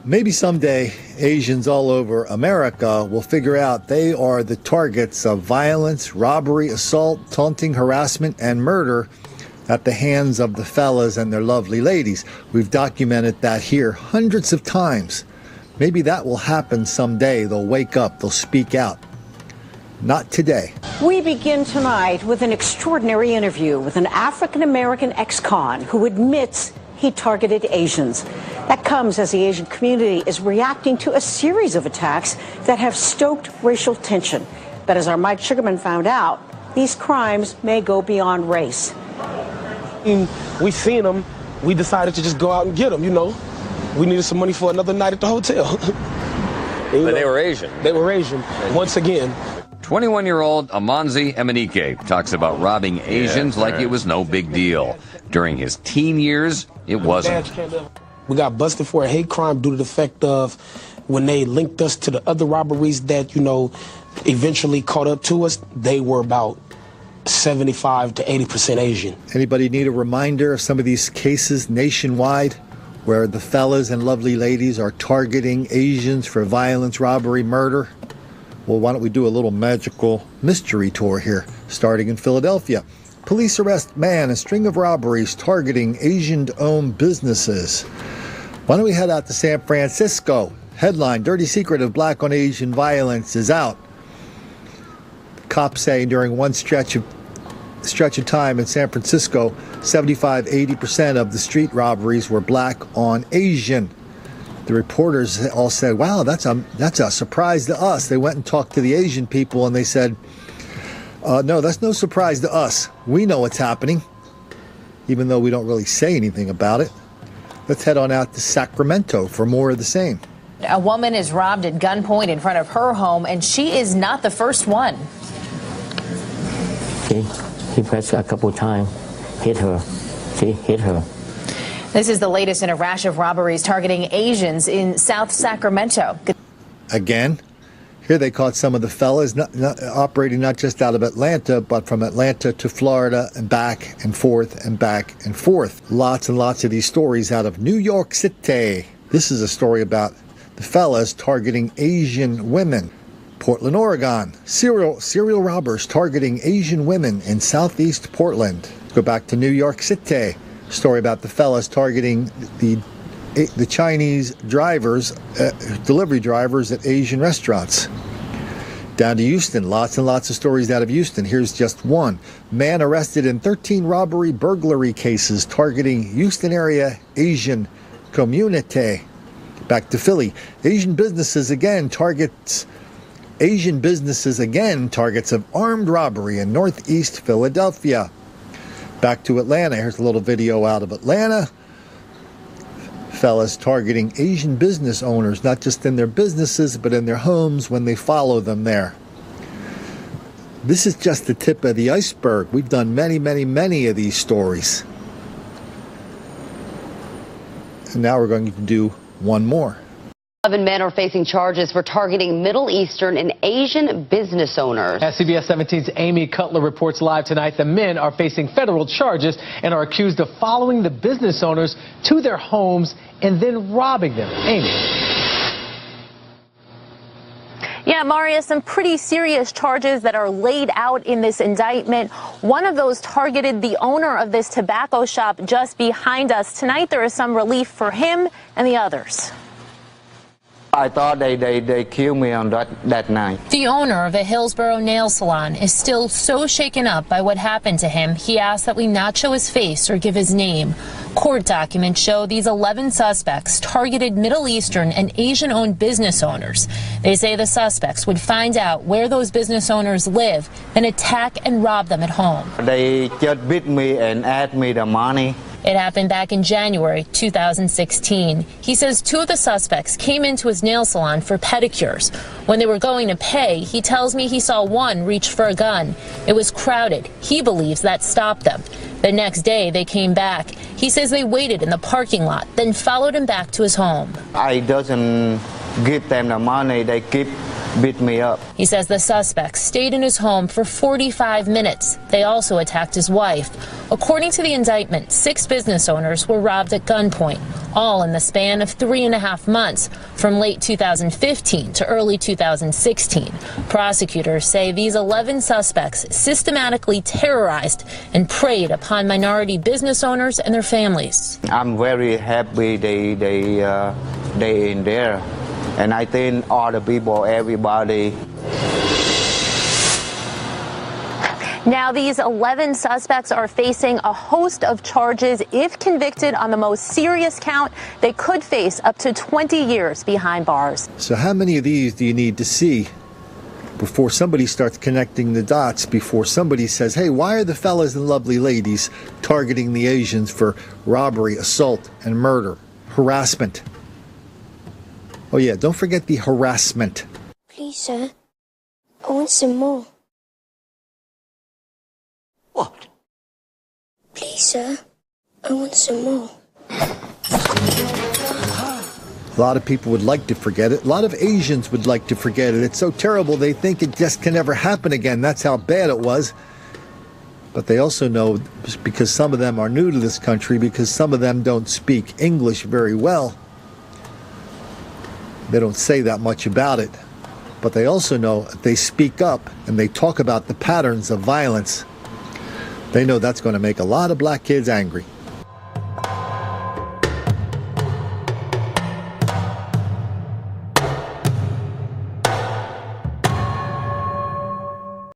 Maybe someday Asians all over America will figure out they are the targets of violence, robbery, assault, taunting, harassment, and murder at the hands of the fellas and their lovely ladies. We've documented that here hundreds of times. Maybe that will happen someday. They'll wake up, they'll speak out. Not today. We begin tonight with an extraordinary interview with an African-American ex-con who admits he targeted Asians. That comes as the Asian community is reacting to a series of attacks that have stoked racial tension. But as our Mike Sugarman found out, these crimes may go beyond race. We seen them. We decided to just go out and get them, you know. We needed some money for another night at the hotel. But they were Asian. They were Asian, once again. 21-year-old Amanzi Emenike talks about robbing Asians like it was no big deal. During his teen years, it wasn't. We got busted for a hate crime due to the fact of when they linked us to the other robberies that, you know, eventually caught up to us, they were about 75 to 80% Asian. Anybody need a reminder of some of these cases nationwide where the fellas and lovely ladies are targeting Asians for violence, robbery, murder? Well, why don't we do a little magical mystery tour here, starting in Philadelphia. Police arrest man in string of robberies targeting Asian-owned businesses. Why don't we head out to San Francisco? Headline, dirty secret of black on Asian violence is out. Cops say during one stretch of time in San Francisco, 75-80% of the street robberies were black on Asian. The reporters all said, wow, that's a surprise to us. They went and talked to the Asian people and they said, no, that's no surprise to us. We know what's happening, even though we don't really say anything about it. Let's head on out to Sacramento for more of the same. A woman is robbed at gunpoint in front of her home, and she is not the first one. He pressed a couple times, hit her. She hit her. This is the latest in a rash of robberies targeting Asians in South Sacramento. Again, here they caught some of the fellas operating not just out of Atlanta, but from Atlanta to Florida and back and forth and back and forth. Lots and lots of these stories out of New York City. This is a story about the fellas targeting Asian women. Portland, Oregon. Serial robbers targeting Asian women in southeast Portland. Go back to New York City. Story about the fellas targeting the Chinese drivers, delivery drivers at Asian restaurants. Down to Houston, lots and lots of stories out of Houston. Here's just one. Man arrested in 13 robbery burglary cases targeting Houston area Asian community. Back to Philly. Asian businesses again targets of armed robbery in northeast Philadelphia. Back to Atlanta. Here's a little video out of Atlanta. Fellas targeting Asian business owners, not just in their businesses, but in their homes when they follow them there. This is just the tip of the iceberg. We've done many, many, many of these stories. And now we're going to do one more. 11 men are facing charges for targeting Middle Eastern and Asian business owners. As CBS 17's Amy Cutler reports live tonight, the men are facing federal charges and are accused of following the business owners to their homes and then robbing them. Amy. Yeah, Maria, some pretty serious charges that are laid out in this indictment. One of those targeted the owner of this tobacco shop just behind us. Tonight, there is some relief for him and the others. I thought they killed me on that night. The owner of a Hillsborough nail salon is still so shaken up by what happened to him, he asked that we not show his face or give his name. Court documents show these 11 suspects targeted Middle Eastern and Asian-owned business owners. They say the suspects would find out where those business owners live, then attack and rob them at home. They just beat me and asked me the money. It happened back in January 2016. He says two of the suspects came into his nail salon for pedicures. When they were going to pay, he tells me he saw one reach for a gun. It was crowded. He believes that stopped them. The next day, they came back. He says they waited in the parking lot, then followed him back to his home. I doesn't give them the money. They keep beat me up. He says the suspects stayed in his home for 45 minutes. They also attacked his wife. According to the indictment, 6 business owners were robbed at gunpoint, all in the span of 3.5 months, from late 2015 to early 2016. Prosecutors say these 11 suspects systematically terrorized and preyed upon minority business owners and their families. I'm very happy they in there, and I think all the people, everybody. Now, these 11 suspects are facing a host of charges. If convicted on the most serious count, they could face up to 20 years behind bars. So how many of these do you need to see before somebody starts connecting the dots, before somebody says, hey, why are the fellas and lovely ladies targeting the Asians for robbery, assault, and murder, harassment? Oh yeah, don't forget the harassment. Please, sir, I want some more. What? Please, sir, I want some more. A lot of people would like to forget it. A lot of Asians would like to forget it. It's so terrible they think it just can never happen again. That's how bad it was. But they also know, because some of them are new to this country, because some of them don't speak English very well, they don't say that much about it. But they also know if they speak up and they talk about the patterns of violence, they know that's going to make a lot of black kids angry.